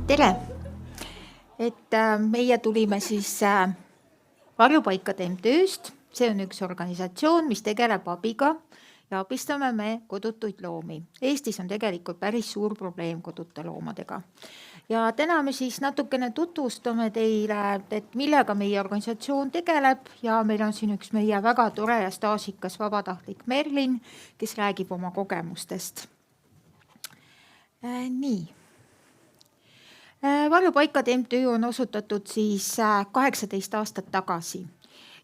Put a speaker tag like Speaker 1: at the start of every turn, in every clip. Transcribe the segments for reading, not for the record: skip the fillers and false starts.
Speaker 1: Tere! Meie tulime siis Varjupaikade MTÜ-st. See on üks organisatsioon, mis tegeleb abiga ja abistame me kodutuid loomi. Eestis on tegelikult päris suur probleem koduta loomadega. Ja täna me siis natukene tutvustame teile, et millega meie organisatsioon tegeleb ja meil on siin üks meie väga tore ja staažikas vabatahtlik Merlin, kes räägib oma kogemustest. Nii. Varjupaikade MTÜ on osutatud siis 18 aastat tagasi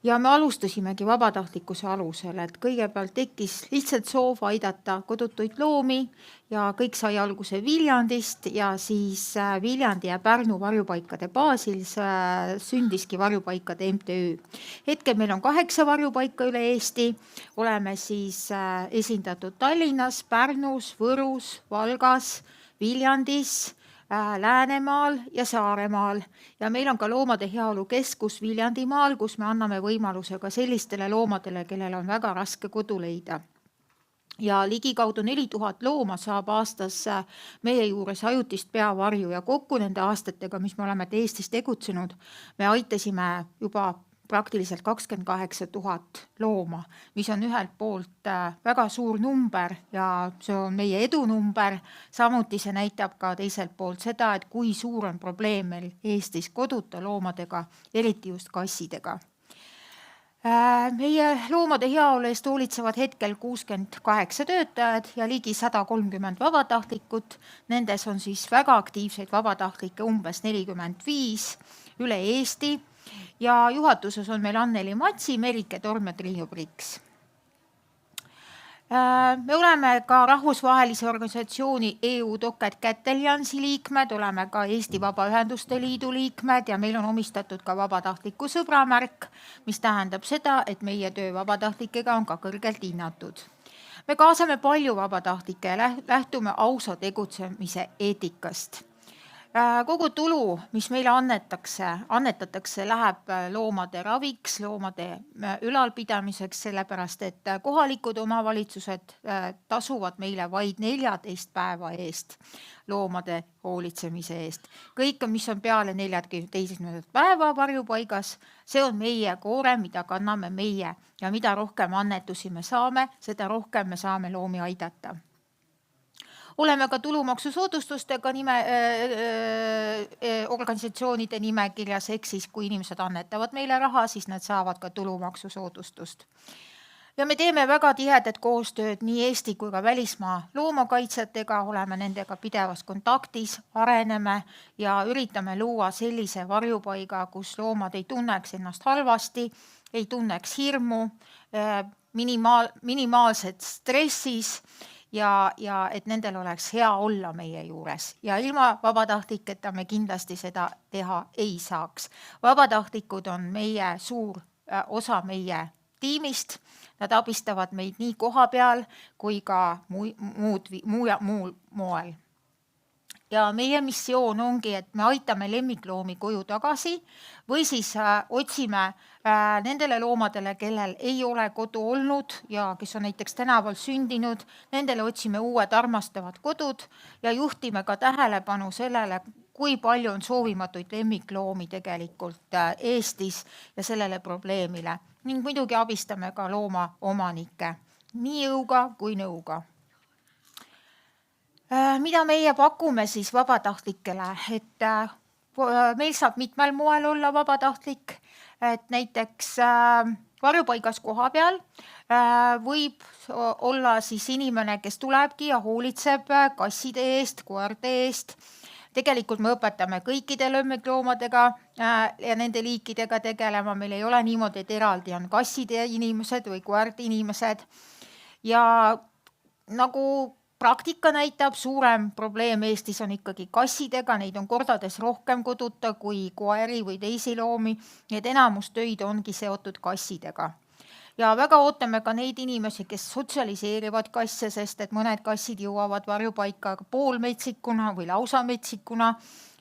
Speaker 1: ja me alustasimegi vabatahtlikkuse alusel, et kõigepealt tekkis lihtsalt soov aidata kodutuid loomi ja kõik sai alguse Viljandist ja siis Viljandi ja Pärnu varjupaikade baasil sündiski Varjupaikade MTÜ. Hetkel meil on 8 varjupaika üle Eesti, oleme siis esindatud Tallinnas, Pärnus, Võrus, Valgas, Viljandis, Läänemaal ja Saaremaal ja meil on ka loomade heaolu keskus Viljandimaal, kus me anname võimaluse ka sellistele loomadele, kellel on väga raske kodu leida. Ja ligikaudu 4000 looma saab aastas meie juures ajutist peavarju ja kokku nende aastatega, mis me oleme Eestis tegutsenud, me aitasime juba praktiliselt 28 000 looma, mis on ühelt poolt väga suur number ja see on meie edunumber. Samuti see näitab ka teiselt poolt seda, et kui suur on probleem meil Eestis koduta loomadega, eriti just kassidega. Meie loomade heaolu eest hoolitsevad hetkel 68 töötajad ja ligi 130 vabatahtlikut. Nendes on siis väga aktiivseid vabatahtlikke umbes 45 üle Eesti. Ja juhatuses on meil Anneli Matsi, Merike Torm ja Triinu Priks. Me oleme ka rahvusvahelise organisatsiooni EU Docket Cat Alliance'i liikmed, oleme ka Eesti Vabaühenduste Liidu liikmed ja meil on omistatud ka vabatahtliku sõbramärk, mis tähendab seda, et meie töö vabatahtlikega on ka kõrgelt hinnatud. Me kaasame palju vabatahtlikke ja lähtume ausa tegutsemise eetikast. Kogu tulu, mis meile annetatakse, läheb loomade raviks, loomade ülalpidamiseks, sellepärast et kohalikud omavalitsused tasuvad meile vaid 14 päeva eest loomade hoolitsemise eest. Kõik, mis on peale 14 päeva varjupaigas, see on meie koore, mida kanname meie ja mida rohkem annetusi me saame, seda rohkem me saame loomi aidata. Oleme ka tulumaksusoodustustega organisatsioonide nimekirjas, ehk siis kui inimesed annetavad meile raha, siis nad saavad ka tulumaksusoodustust. Ja me teeme väga tihedat koostööd nii Eesti kui ka välismaa loomakaitsjatega, oleme nendega pidevas kontaktis, areneme ja üritame luua sellise varjupaiga, kus loomad ei tunneks ennast halvasti, ei tunneks hirmu, minimaalset stressis, ja et nendel oleks hea olla meie juures. Ja ilma vabatahtliketa me kindlasti seda teha ei saaks. Vabatahtlikud on meie suur osa meie tiimist. Nad abistavad meid nii koha peal kui ka muul moel. Ja meie missioon ongi, et me aitame lemmikloomi koju tagasi või siis otsime nendele loomadele, kellel ei ole kodu olnud ja kes on näiteks tänaval sündinud, nendele otsime uued armastavad kodud ja juhtime ka tähelepanu sellele, kui palju on soovimatuid lemmikloomi tegelikult Eestis ja sellele probleemile. Ning muidugi abistame ka looma omanikke, nii jõuga kui nõuga. Mida meie pakume siis vabatahtlikele, et meil saab mitmel moel olla vabatahtlik, et näiteks varjupaigas koha peal võib olla siis inimene, kes tulebki ja hoolitseb kasside eest, koerte eest. Tegelikult me õpetame kõikide lemmikloomadega ja nende liikidega tegelema, meil ei ole niimoodi, et eraldi on kasside inimesed või koerte inimesed ja nagu praktika näitab, suurem probleem Eestis on ikkagi kassidega, neid on kordades rohkem koduta kui koeri või teisi loomi, need enamus töid ongi seotud kassidega. Ja väga ootame ka neid inimesi, kes sotsialiseerivad kasse, sest et mõned kassid jõuavad varjupaika poolmetsikuna või lausa metsikuna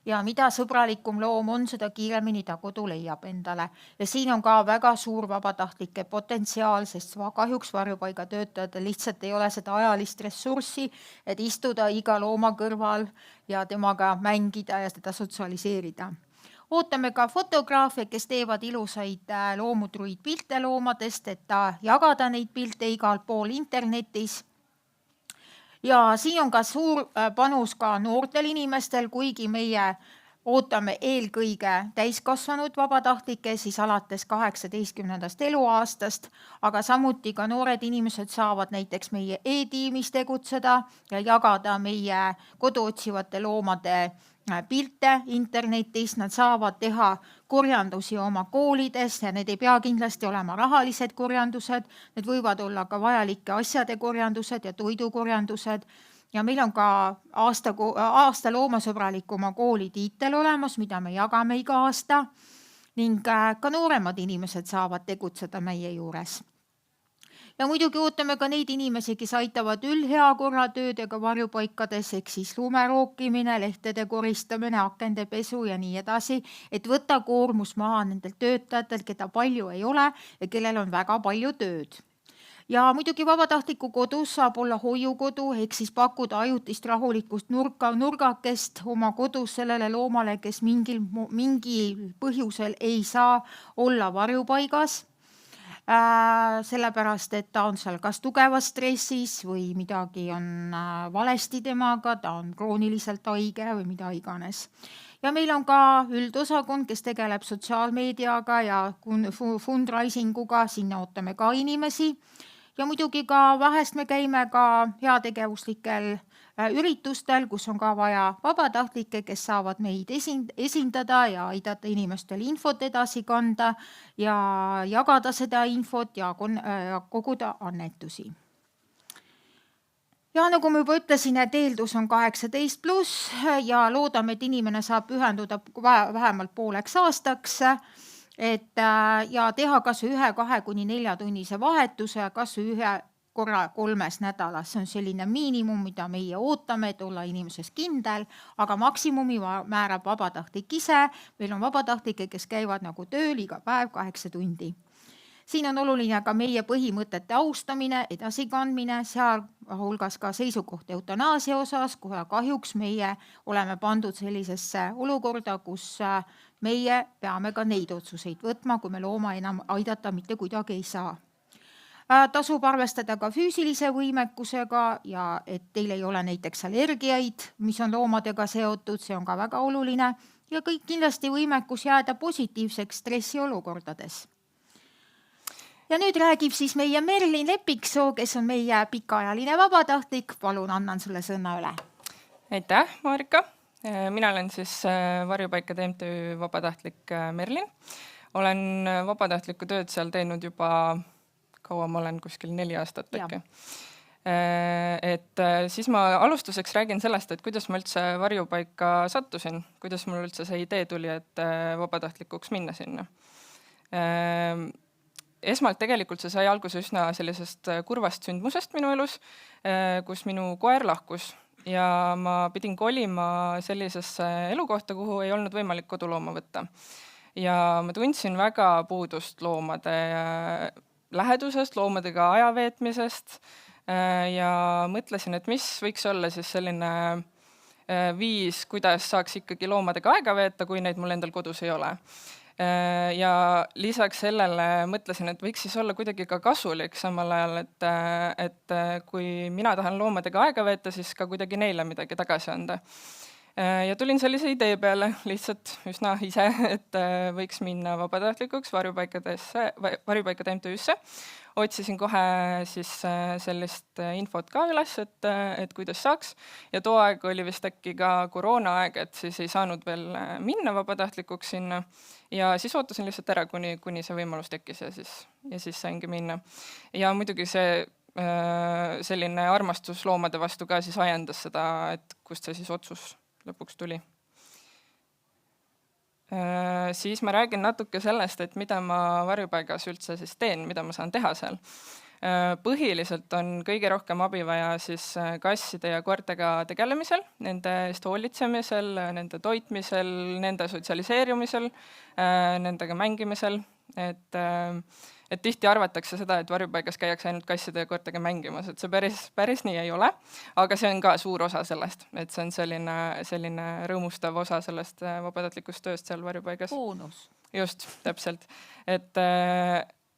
Speaker 1: ja mida sõbralikum loom on, seda kiiremini ta kodu leiab endale. Ja siin on ka väga suur vabatahtlike potentsiaal, sest kahjuks varjupaigatöötajatel lihtsalt ei ole seda ajalist ressurssi, et istuda iga looma kõrval ja temaga mängida ja teda sotsialiseerida. Ootame ka fotograafe, kes teevad ilusaid loomutruid pilte loomadest, et jagada neid pilte igal pool internetis. Ja siin on ka suur panus ka noortel inimestel, kuigi meie ootame eelkõige täiskasvanud vabatahtlikke, siis alates 18. eluaastast, aga samuti ka noored inimesed saavad näiteks meie e-tiimis tegutseda ja jagada meie kodu otsivate loomade pilte internetis, nad saavad teha korjandusi oma koolides ja need ei pea kindlasti olema rahalised korjandused, need võivad olla ka vajalike asjade korjandused ja toidukorjandused. Ja meil on ka aasta loomasõbralikuma kooli tiitel olemas, mida me jagame iga aasta ning ka nooremad inimesed saavad tegutseda meie juures. Ja muidugi ootame ka neid inimesi, kes aitavad üldheakorratöödega varjupaikades, ehk siis lumerookimine, lehtede koristamine, akende pesu ja nii edasi, et võtta koormus maha nendel töötajatel, keda palju ei ole ja kellel on väga palju tööd. Ja muidugi vabatahtliku kodus saab olla hoiukodu, ehk siis pakkuda ajutist rahulikust nurgakest oma kodus sellele loomale, kes mingil põhjusel ei saa olla varjupaigas. Sellepärast, et ta on seal kas tugevas stressis või midagi on valesti temaga, ta on krooniliselt haige või mida iganes. Ja meil on ka üldosakond, kes tegeleb sotsiaalmeediaga ja fundraisinguga, sinna ootame ka inimesi. Ja muidugi ka vahest me käime ka heategevuslikel üritustel, kus on ka vaja vabatahtlikke, kes saavad meid esindada ja aidata inimestel infot edasi kanda ja jagada seda infot ja koguda annetusi. Ja nagu ma juba ütlesin, et eeldus on 18+ ja loodame, et inimene saab pühenduda vähemalt pooleks aastaks, ja teha kas 1, 2 kuni 4 tunnise vahetuse, kas 1 korra 3 nädalas. See on selline miinimum, mida meie ootame, et olla inimeses kindel, aga maksimumi määrab vabatahtlik ise. Meil on vabatahtlikke, kes käivad nagu tööl iga päev 8 tundi. Siin on oluline ka meie põhimõtete austamine, edasikandmine, seal hulgas ka seisukoht eutanaasia osas, kuhu kahjuks meie oleme pandud sellisesse olukorda, kus meie peame ka neid otsuseid võtma, kui me looma enam aidata mitte kuidagi ei saa. Tasub arvestada ka füüsilise võimekusega ja et teil ei ole näiteks allergiaid, mis on loomadega seotud, see on ka väga oluline ja kõik kindlasti võimekus jääda positiivseks stressiolukordades. Ja nüüd räägib siis meie Merlin Lepiksoo, kes on meie pikaajaline vabatahtlik. Palun, annan sulle sõna üle.
Speaker 2: Aitäh, Marika. Mina olen siis Varjupaikade MTÜ vabatahtlik Merlin. Olen vabatahtlikku tööd seal teinud juba kaua, ma olen kuskil 4 aastat äkki. Siis ma alustuseks räägin sellest, et kuidas ma üldse varjupaika sattusin, kuidas mul üldse see idee tuli, et vabatahtlikuks minna sinna. Esmalt tegelikult see sai alguse üsna sellisest kurvast sündmusest minu elus, kus minu koer lahkus ja ma pidin kolima sellisesse elukohta, kuhu ei olnud võimalik kodulooma võtta. Ja ma tundsin väga puudust loomade lähedusest, loomadega aja veetmisest ja mõtlesin, et mis võiks olla siis selline viis, kuidas saaks ikkagi loomadega aega veeta, kui neid mul endal kodus ei ole. Ja lisaks sellele mõtlesin, et võiks siis olla kuidagi ka kasulik samal ajal, et kui mina tahan loomadega aega veeta, siis ka kuidagi neile midagi tagasi anda. Ja tulin sellise idee peale lihtsalt üsna ise, et võiks minna vabatahtlikuks Varjupaikade MTÜ-sse. Otsisin kohe siis sellist infot ka üles, et kuidas saaks. Ja too aeg oli vist äkki ka koroonaaeg, et siis ei saanud veel minna vabatahtlikuks sinna. Ja siis ootasin lihtsalt ära, kuni see võimalus tekkis ja siis saingi minna. Ja muidugi see selline armastus loomade vastu ka siis ajendas seda, et kust see siis otsus lõpuks tuli. Siis ma räägin natuke sellest, et mida ma varjupaigas üldse siis teen, mida ma saan teha seal. Põhiliselt on kõige rohkem abi vaja siis kasside ja koertega tegelemisel, nende eest hoolitsemisel, nende toitmisel, nende sotsialiseerimisel, nendega mängimisel. Et tihti arvatakse seda, et varjupaigas käiakse ainult kasside ja koertega mängimas, et see päris nii ei ole, aga see on ka suur osa sellest, et see on selline rõõmustav osa sellest vabatahtlikust tööst seal varjupaigas.
Speaker 1: Boonus.
Speaker 2: Just, täpselt.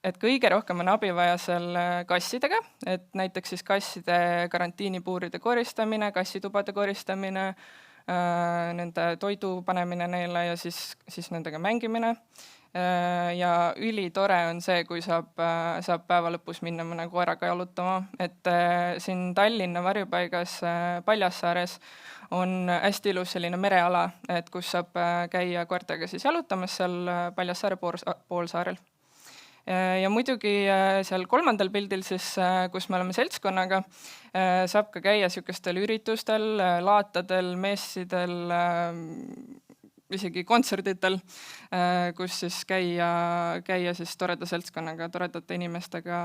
Speaker 2: Et kõige rohkem on abi vaja seal kassidega, et näiteks siis kasside karantiinipuuride koristamine, kassitubade koristamine, nende toidu panemine neile ja siis nendega mängimine. Ja ülitore on see, kui saab päeva lõpus minna mõne koeraga jalutama, et siin Tallinna varjupaigas Paljassaares on hästi ilus selline mereala, et kus saab käia koertega siis jalutamas seal Paljassaare poolsaarel. Ja muidugi seal 3. pildil siis, kus me oleme seltskonnaga, saab ka käia sihukestel üritustel, laatadel, messidel, isegi kontserditel, kus siis käia siis toreda seltskonnaga, toredate inimestega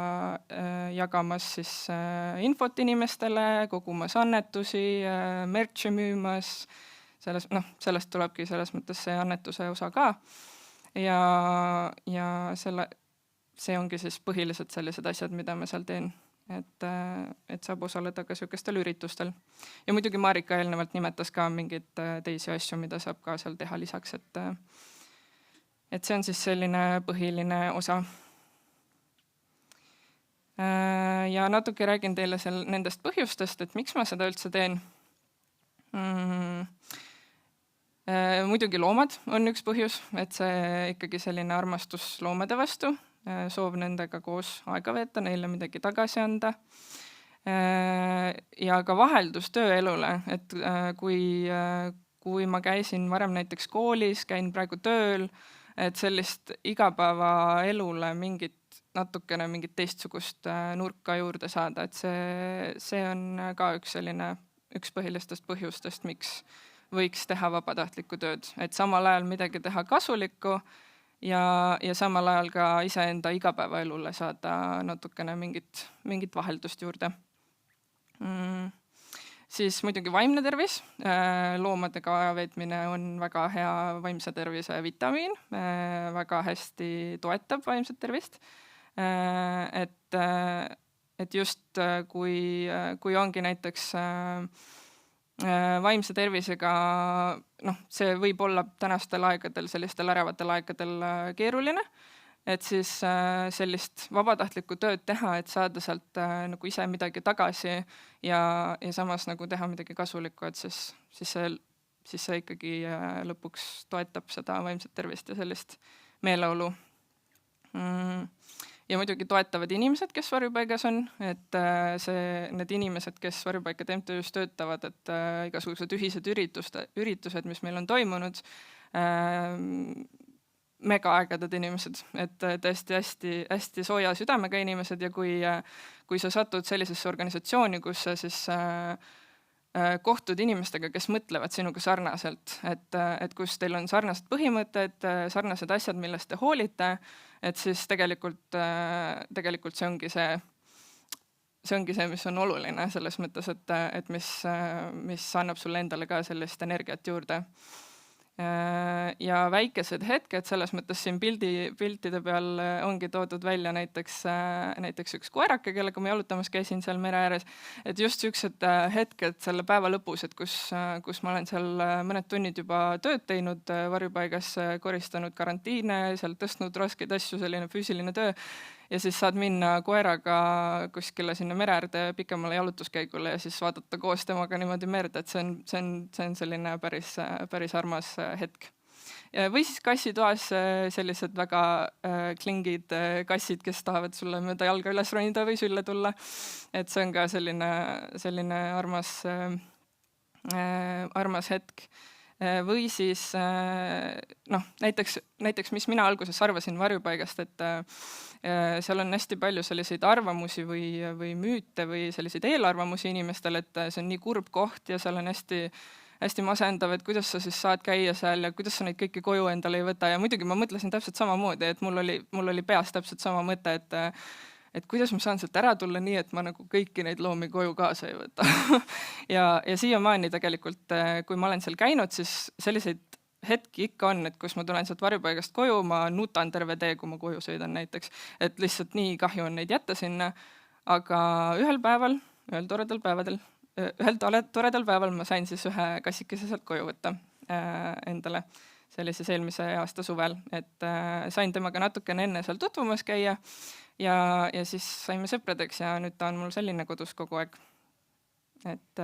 Speaker 2: jagamas siis infot inimestele, kogumas annetusi, merch'i müümas, sellest tulebki selles mõttes see annetuse osa ka. Ja see ongi siis põhiliselt sellised asjad, mida ma seal teen, et saab osaleda ka sihukestel üritustel. Ja muidugi Marika eelnevalt nimetas ka mingeid teisi asju, mida saab ka seal teha lisaks, et see on siis selline põhiline osa. Ja natuke räägin teile nendest põhjustest, et miks ma seda üldse teen. Muidugi loomad on üks põhjus, et see ikkagi selline armastus loomade vastu, soov nendega koos aega veeta, neile midagi tagasi anda. Ja ka vaheldus tööelule, et kui ma käisin varem näiteks koolis, käin praegu tööl, et sellist igapäevaelule natukene mingit teistsugust nurka juurde saada, et see on ka üks põhilistest põhjustest, miks võiks teha vabatahtlikku tööd, et samal ajal midagi teha kasulikku ja samal ajal ka iseenda igapäevaelule saada natukene mingit vaheldust juurde. Siis muidugi vaimne tervis. Loomadega aja veetmine on väga hea vaimse tervise vitamiin, väga hästi toetab vaimset tervist. Et just kui ongi näiteks vaimse tervisega, see võib olla tänastel aegadel, sellistel ärevatel aegadel keeruline, et siis sellist vabatahtlikku tööd teha, et saada sealt nagu ise midagi tagasi ja samas nagu teha midagi kasulikku, et siis see ikkagi lõpuks toetab seda vaimset tervist ja sellist meeleolu. Ja muidugi toetavad inimesed, kes varjupaigas on, et need inimesed, kes varjupaikade MTÜ-s töötavad, et igasugused ühised üritused, mis meil on toimunud, megaaegedad inimesed, et tõesti hästi sooja südamega inimesed ja kui sa satud sellisesse organisatsiooni, kus sa siis kohtud inimestega, kes mõtlevad sinuga sarnaselt, et kus teil on sarnased põhimõtted, sarnased asjad, millest te hoolite, et siis tegelikult see ongi see, mis on oluline selles mõttes, et mis annab sulle endale ka sellist energiat juurde. Ja väikesed hetked, selles mõttes siin piltide peal ongi toodud välja näiteks üks koerake, kellega ma jalutamas käisin seal mere ääres, et just siuksed hetked selle päeva lõpus, et kus ma olen seal mõned tunnid juba tööd teinud, varjupaigas koristanud karantiine, seal tõstnud raskeid asju, selline füüsiline töö, ja siis saad minna koeraga kuskile sinna mere äärde pikemale jalutuskäigule ja siis vaadata koos temaga niimoodi merd, et see on selline päris armas hetk. Või siis kassitoas sellised väga klingid kassid, kes tahavad sulle mööda jalga üles ronida või sülle tulla. Et see on ka selline armas hetk. Või siis näiteks, mis mina alguses arvasin varjupaigast, et seal on hästi palju selliseid arvamusi või müüte või selliseid eelarvamusi inimestel, et see on nii kurb koht ja seal on hästi masendav, et kuidas sa siis saad käia seal ja kuidas sa neid kõiki koju endale ei võta ja muidugi ma mõtlesin täpselt samamoodi, et mul oli peas täpselt sama mõte, et kuidas ma saan sealt ära tulla nii, et ma nagu kõiki neid loomi koju kaasa ei võta. ja siiamaani tegelikult, kui ma olen seal käinud, siis selliseid hetki ikka on, et kus ma tulen sealt varjupaigast koju, ma nutan terve tee, kui ma koju sõidan näiteks, et lihtsalt nii kahju on neid jätta sinna. Aga ühel toredal päeval ma sain siis ühe kassikese sealt koju võtta endale sellises eelmise aasta suvel, et sain temaga natukene enne seal tutvumas käia ja siis saime sõpradeks ja nüüd ta on mul selline kodus kogu aeg. Et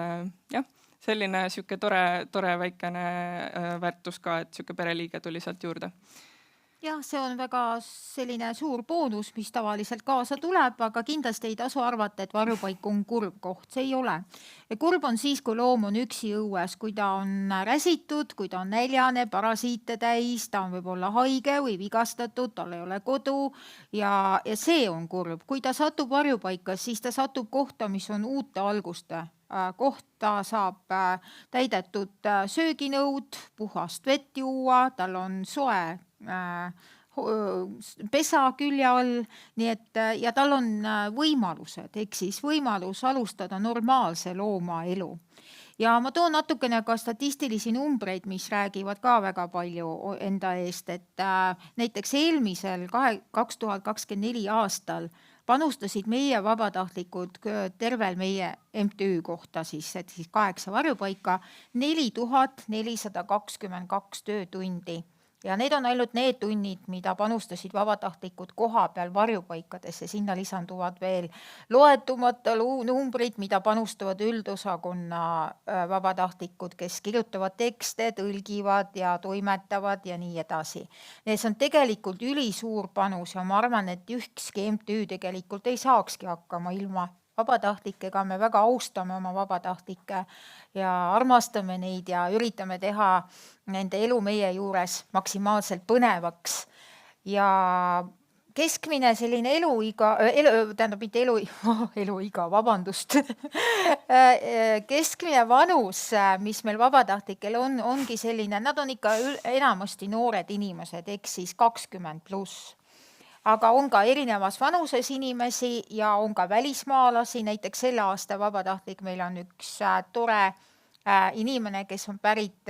Speaker 2: jah, selline siuke tore väikene väärtus ka, et siuke pereliige tuli sealt juurde.
Speaker 1: Jah, see on väga selline suur boonus, mis tavaliselt kaasa tuleb, aga kindlasti ei tasu arvata, et varjupaik on kurb koht. See ei ole. Ja kurb on siis, kui loom on üksi õues, kui ta on räsitud, kui ta on näljane, parasiite täis, ta on võib-olla haige või vigastatud, tal ei ole kodu ja see on kurb. Kui ta satub varjupaika, siis ta satub kohta, mis on uute alguste kohta, saab täidetud sööginõud, puhast vett juua, tal on soe pesa külje all, nii et ja tal on võimalused, ehk siis võimalus alustada normaalse looma elu. Ja ma toon natukene ka statistilisi numbreid, mis räägivad ka väga palju enda eest, et näiteks eelmisel 2024 aastal panustasid meie vabatahtlikud tervel meie MTÜ kohta, siis 8 varjupaika, 4422 töötundi. Ja need on ainult need tunnid, mida panustasid vabatahtlikud koha peal varjupaikadesse. Sinna lisanduvad veel loetumata numbrid, mida panustavad üldosakonna vabatahtlikud, kes kirjutavad tekste, tõlgivad ja toimetavad ja nii edasi. See on tegelikult ülisuur panus ja ma arvan, et ükski MTÜ tegelikult ei saakski hakkama ilma vabatahtlikega. Me väga austame oma vabatahtlikke ja armastame neid ja üritame teha nende elu meie juures maksimaalselt põnevaks. Ja keskmine selline keskmine vanus, mis meil vabatahtlikel ongi selline, nad on ikka enamasti noored inimesed, ehk siis 20+. Aga on ka erinevas vanuses inimesi ja on ka välismaalasi, näiteks selle aasta vabatahtlik meil on üks tore inimene, kes on pärit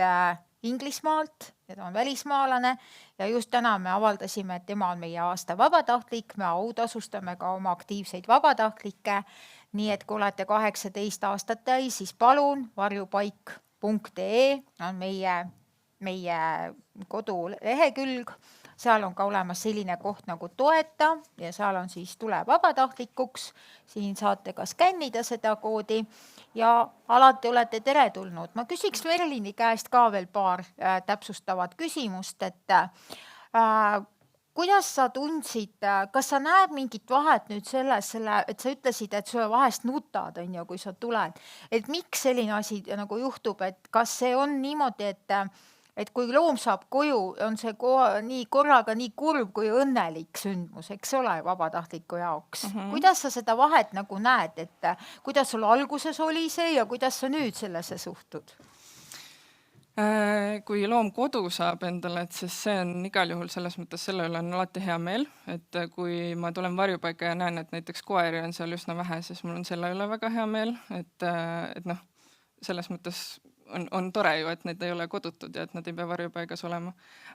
Speaker 1: Inglismaalt ja ta on välismaalane ja just täna me avaldasime, et tema on meie aasta vabatahtlik, me autasustame ka oma aktiivseid vabatahtlikke, nii et kui olete 18 aastat täis, siis palun varjupaik.ee on meie kodulehekülg. Seal on ka olemas selline koht nagu toeta ja seal on siis tule vabatahtlikuks. Siin saate ka skännida seda koodi ja alati olete teretulnud. Ma küsiks Merlini käest ka veel paar täpsustavat küsimust, et kuidas sa tundsid, kas sa näed mingit vahet nüüd selles, et sa ütlesid, et sulle vahest nutad, kui sa tuled, et miks selline asi nagu juhtub, et kas see on niimoodi, et kui loom saab koju, on see korraga nii kurb kui õnnelik sündmus, eks ole, vabatahtliku jaoks. Kuidas sa seda vahet nagu näed, et kuidas sul alguses oli see ja kuidas sa nüüd sellesse suhtud?
Speaker 2: Kui loom kodu saab endale, et siis see on igal juhul selles mõttes, selle üle on alati hea meel, et kui ma tulen varjupaika ja näen, et näiteks koeri on seal üsna vähe, siis mul on selle üle väga hea meel, et selles mõttes on tore ju, et need ei ole kodutud ja et nad ei pea varjupaigas olema.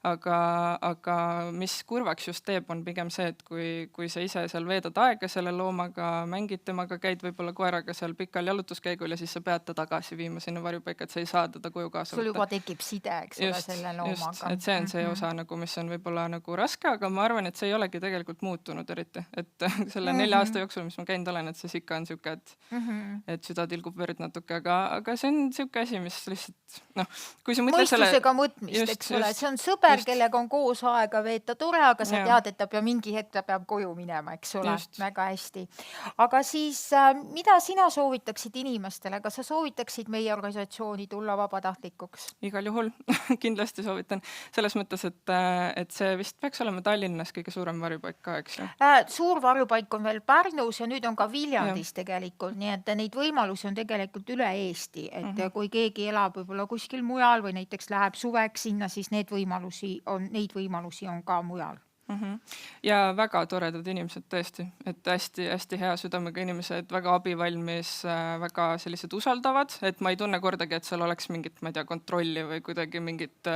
Speaker 2: Aga mis kurvaks just teeb, on pigem see, et kui sa ise seal veedad aega selle loomaga, mängid temaga, käid võib-olla koeraga seal pikal jalutuskäigul ja siis sa pead ta tagasi viima sinna varjupaika, et sa ei saa teda koju kaasa võtta.
Speaker 1: Sul juba tekib side, eks ole, selle loomaga.
Speaker 2: Just, et see on see osa, mis on võib-olla nagu raske, aga ma arvan, et see ei olegi tegelikult muutunud eriti. Et selle 4 aasta jooksul, mis ma käinud olen, et siis ikka on siuke, et süda tilgub verd natuke, aga see on siuke asi, mis lihtsalt, kui sa mõtled
Speaker 1: mõistusega mõtmist, eks ole, see on sõber, kellega on koos aega veeta tore, aga sa tead, et ta peab mingi hetk, ta peab koju minema, eks ole, väga hästi. Aga siis, mida sina soovitaksid inimestele, kas sa soovitaksid meie organisatsiooni tulla vabatahtlikuks?
Speaker 2: Igal juhul, kindlasti soovitan. Selles mõttes, et see vist peaks olema Tallinnas kõige suurem varjupaik ka, eks ju?
Speaker 1: Suur varjupaik on veel Pärnus ja nüüd on ka Viljandis tegelikult, nii et neid võimalusi on tegelikult üle Eesti, et kui keegi elab võib-olla kuskil mujal või näiteks läheb suveks sinna, siis neid võimalusi on ka mujal.
Speaker 2: Ja väga toredad inimesed tõesti, et hästi hea südamega inimesed, väga abivalmis, väga sellised usaldavad, et ma ei tunne kordagi, et seal oleks mingit, ma ei tea, kontrolli või kuidagi mingid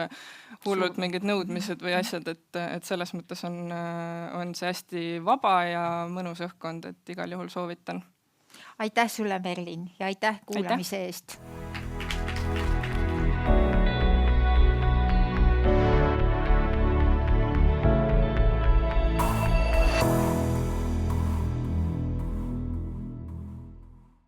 Speaker 2: hullud mingid nõudmised või asjad, et selles mõttes on see hästi vaba ja mõnus õhkkond, et igal juhul soovitan.
Speaker 1: Aitäh sulle, Merlin, ja aitäh kuulamise eest!